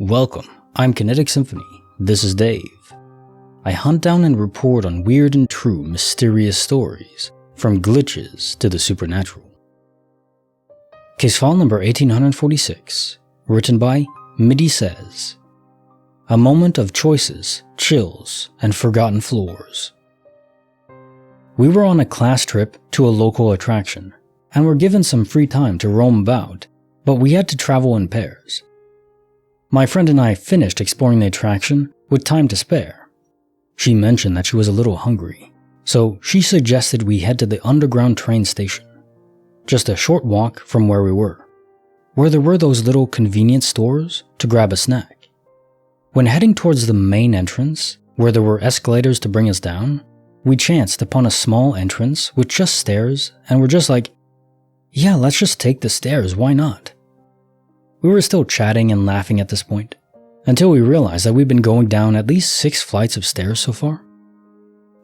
Welcome, I'm Kinetic Symphony. This is Dave. I hunt down and report on weird and true mysterious stories, from glitches to the supernatural. Case file number 1846, written by MittySays. A moment of choices, chills, and forgotten floors. We were on a class trip to a local attraction, and were given some free time to roam about, but we had to travel in pairs. My friend and I finished exploring the attraction with time to spare. She mentioned that she was a little hungry, so she suggested we head to the underground train station, just a short walk from where we were, where there were those little convenience stores to grab a snack. When heading towards the main entrance, where there were escalators to bring us down, we chanced upon a small entrance with just stairs and were just like, yeah, let's just take the stairs, why not? We were still chatting and laughing at this point, until we realized that we'd been going down at least 6 flights of stairs so far.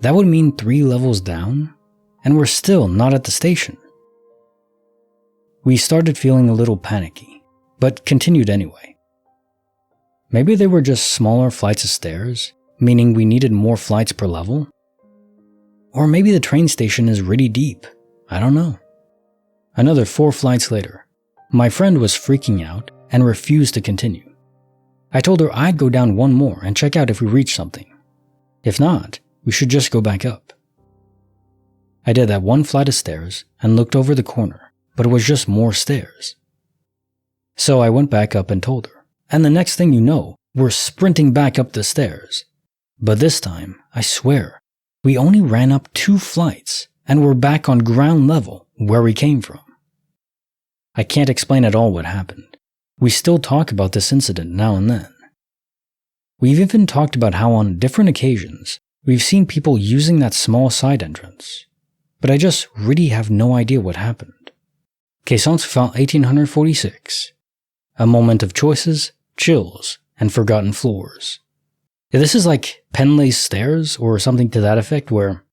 That would mean 3 levels down, and we're still not at the station. We started feeling a little panicky, but continued anyway. Maybe they were just smaller flights of stairs, meaning we needed more flights per level? Or maybe the train station is really deep, I don't know. Another 4 flights later, my friend was freaking out and refused to continue. I told her I'd go down 1 more and check out if we reached something. If not, we should just go back up. I did that 1 flight of stairs and looked over the corner, but it was just more stairs. So I went back up and told her, and the next thing you know, we're sprinting back up the stairs. But this time, I swear, we only ran up 2 flights and we're back on ground level where we came from. I can't explain at all what happened. We still talk about this incident now and then. We've even talked about how on different occasions, we've seen people using that small side entrance. But I just really have no idea what happened. Case file 1846. A moment of choices, chills, and forgotten floors. This is like Penley's stairs or something to that effect, where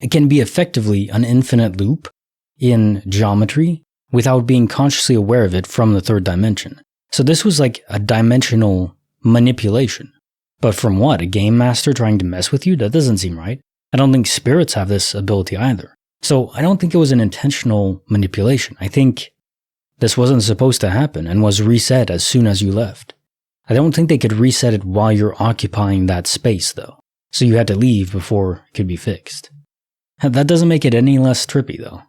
it can be effectively an infinite loop in geometry without being consciously aware of it from the 3rd dimension. So this was like a dimensional manipulation. But from what? A game master trying to mess with you? That doesn't seem right. I don't think spirits have this ability either. So I don't think it was an intentional manipulation. I think this wasn't supposed to happen and was reset as soon as you left. I don't think they could reset it while you're occupying that space though. So you had to leave before it could be fixed. That doesn't make it any less trippy though.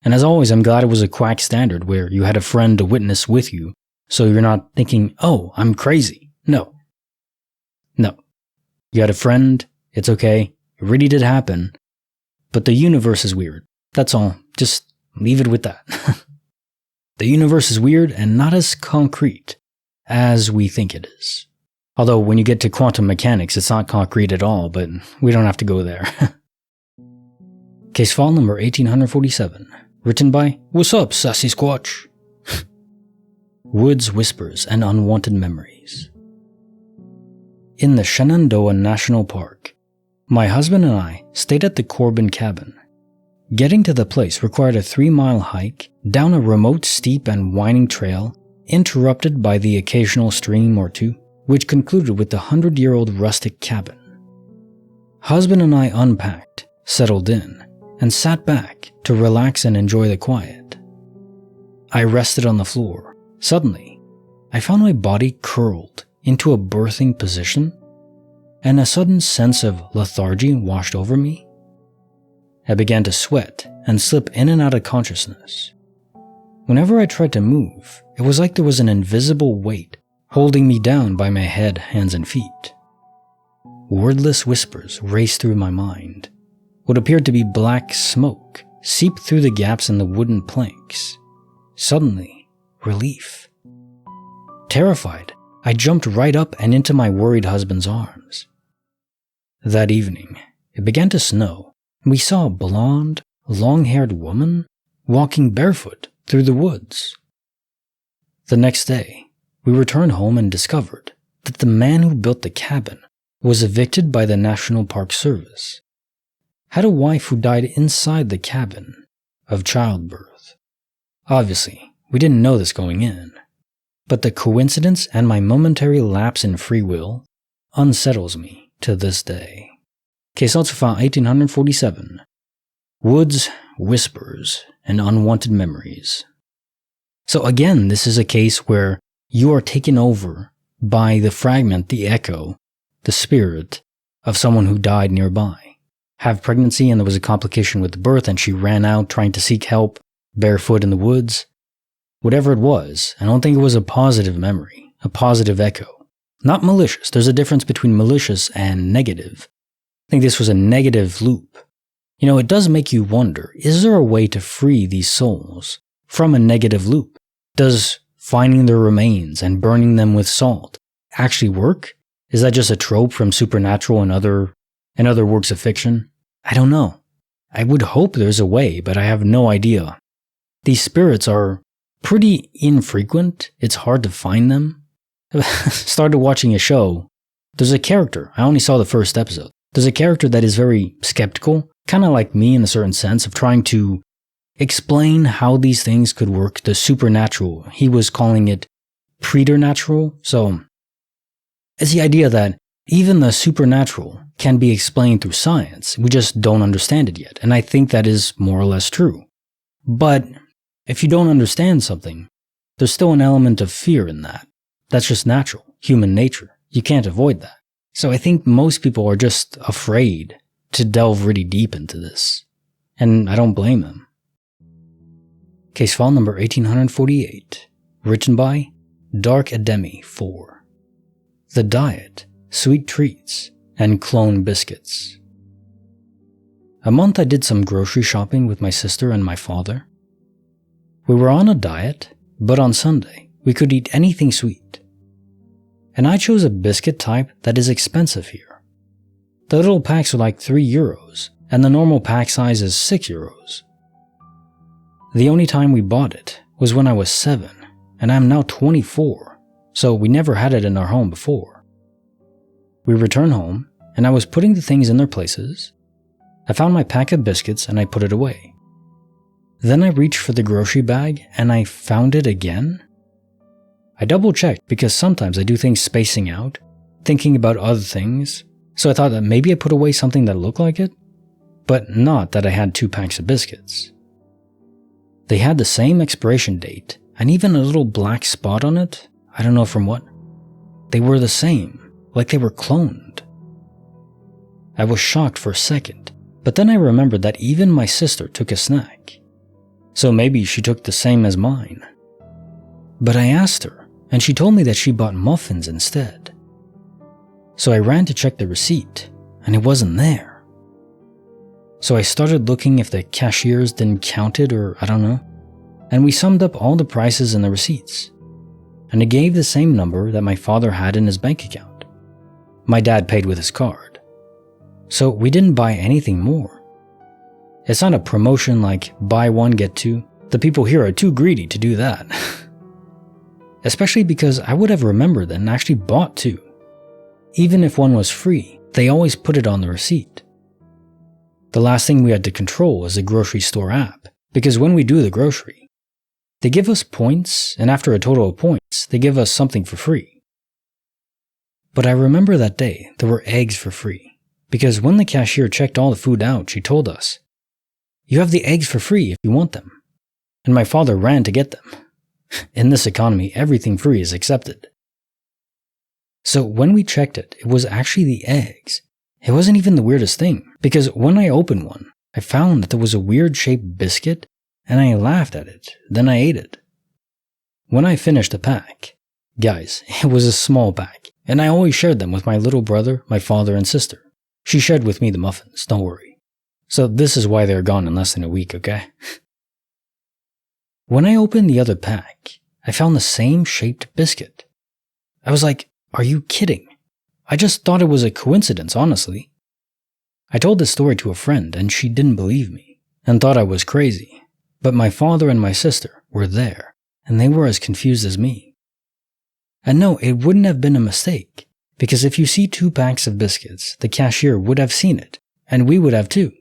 And as always, I'm glad it was a quack standard where you had a friend to witness with you, so you're not thinking, oh, I'm crazy. No. You had a friend, it's okay, it really did happen, but the universe is weird. That's all. Just leave it with that. The universe is weird and not as concrete as we think it is. Although when you get to quantum mechanics, it's not concrete at all, but we don't have to go there. Case file number 1847. Written by WassupSassySquatch. Woods, Whispers, and Unwanted Memories. In the Shenandoah National Park, my husband and I stayed at the Corbin Cabin. Getting to the place required a 3-mile hike down a remote, steep, and winding trail, interrupted by the occasional stream or two, which concluded with the 100-year-old rustic cabin. Husband and I unpacked, settled in, and sat back to relax and enjoy the quiet. I rested on the floor. Suddenly, I found my body curled into a birthing position, and a sudden sense of lethargy washed over me. I began to sweat and slip in and out of consciousness. Whenever I tried to move, it was like there was an invisible weight holding me down by my head, hands, and feet. Wordless whispers raced through my mind. What appeared to be black smoke seeped through the gaps in the wooden planks. Suddenly, relief. Terrified, I jumped right up and into my worried husband's arms. That evening, it began to snow, and we saw a blonde, long-haired woman walking barefoot through the woods. The next day, we returned home and discovered that the man who built the cabin was evicted by the National Park Service. Had a wife who died inside the cabin of childbirth. Obviously, we didn't know this going in. but the coincidence and my momentary lapse in free will unsettles me to this day. Case also found 1847. Woods, Whispers, and Unwanted Memories. So again, this is a case where you are taken over by the fragment, the echo, the spirit of someone who died nearby. Have pregnancy and there was a complication with the birth and she ran out trying to seek help, barefoot in the woods. Whatever it was, I don't think it was a positive memory, a positive echo. Not malicious. There's a difference between malicious and negative. I think this was a negative loop. You know, it does make you wonder, is there a way to free these souls from a negative loop? Does finding their remains and burning them with salt actually work? Is that just a trope from Supernatural and other works of fiction? I don't know. I would hope there's a way, but I have no idea. These spirits are pretty infrequent. It's hard to find them. Started watching a show. There's a character. I only saw the first episode. There's a character that is very skeptical, kind of like me in a certain sense of trying to explain how these things could work, the supernatural. He was calling it preternatural. So it's the idea that even the supernatural can be explained through science. We just don't understand it yet. And I think that is more or less true. But if you don't understand something, there's still an element of fear in that. That's just natural, human nature. You can't avoid that. So I think most people are just afraid to delve really deep into this. And I don't blame them. Case file number 1848, written by Dark Ademi 4. The Diet, Sweet Treats, and Clone Biscuits. A month I did some grocery shopping with my sister and my father. We were on a diet, but on Sunday we could eat anything sweet. And I chose a biscuit type that is expensive here. The little packs are like €3, and the normal pack size is €6. The only time we bought it was when I was 7, and I'm now 24, so we never had it in our home before. We returned home, and I was putting the things in their places. I found my pack of biscuits and I put it away. Then I reached for the grocery bag and I found it again. I double-checked because sometimes I do things spacing out, thinking about other things, so I thought that maybe I put away something that looked like it, but not that I had 2 packs of biscuits. They had the same expiration date and even a little black spot on it, I don't know from what. They were the same, like they were cloned. I was shocked for a second, but then I remembered that even my sister took a snack. So maybe she took the same as mine. But I asked her, and she told me that she bought muffins instead. So I ran to check the receipt, and it wasn't there. So I started looking if the cashiers didn't count it or I don't know, and we summed up all the prices in the receipts, and it gave the same number that my father had in his bank account. My dad paid with his card. So we didn't buy anything more. It's not a promotion like buy one get two. The people here are too greedy to do that. Especially because I would have remembered and actually bought 2. Even if one was free, they always put it on the receipt. The last thing we had to control is the grocery store app, because when we do the grocery, they give us points, and after a total of points, they give us something for free. But I remember that day there were eggs for free, because when the cashier checked all the food out, she told us, "You have the eggs for free if you want them." And my father ran to get them. In this economy, everything free is accepted. So when we checked it, it was actually the eggs. It wasn't even the weirdest thing, because when I opened one, I found that there was a weird-shaped biscuit, and I laughed at it, then I ate it. When I finished the pack, guys, it was a small pack, and I always shared them with my little brother, my father, and sister. She shared with me the muffins, don't worry. So this is why they're gone in less than a week, okay? When I opened the other pack, I found the same shaped biscuit. I was like, are you kidding? I just thought it was a coincidence, honestly. I told this story to a friend and she didn't believe me and thought I was crazy. But my father and my sister were there and they were as confused as me. And no, it wouldn't have been a mistake because if you see 2 packs of biscuits, the cashier would have seen it and we would have too.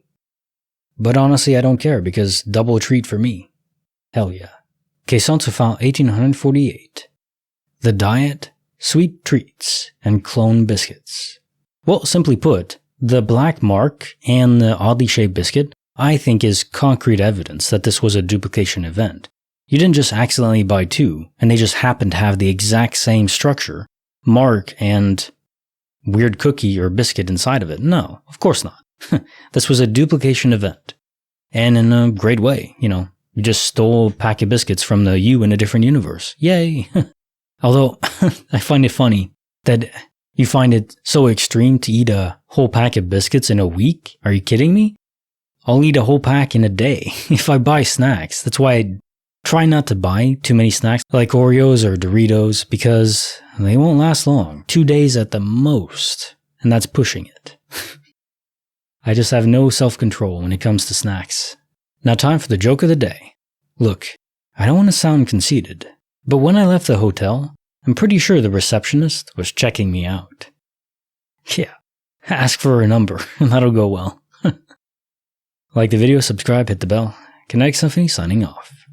But honestly, I don't care because double treat for me. Hell yeah. Caisson to file 1848. The diet, sweet treats, and clone biscuits. Well, simply put, the black mark and the oddly shaped biscuit I think is concrete evidence that this was a duplication event. You didn't just accidentally buy two, and they just happened to have the exact same structure, mark, and weird cookie or biscuit inside of it. No, of course not. This was a duplication event. And in a great way, you just stole a pack of biscuits from the you in a different universe. Yay! Although, I find it funny that you find it so extreme to eat a whole pack of biscuits in a week. Are you kidding me? I'll eat a whole pack in a day if I buy snacks. That's why I try not to buy too many snacks like Oreos or Doritos because they won't last long. 2 days at the most, and that's pushing it. I just have no self-control when it comes to snacks. Now time for the joke of the day. Look, I don't want to sound conceited, but when I left the hotel, I'm pretty sure the receptionist was checking me out. Yeah, ask for her number, and that'll go well. Like the video, subscribe, hit the bell. Kinetic Symphony signing off.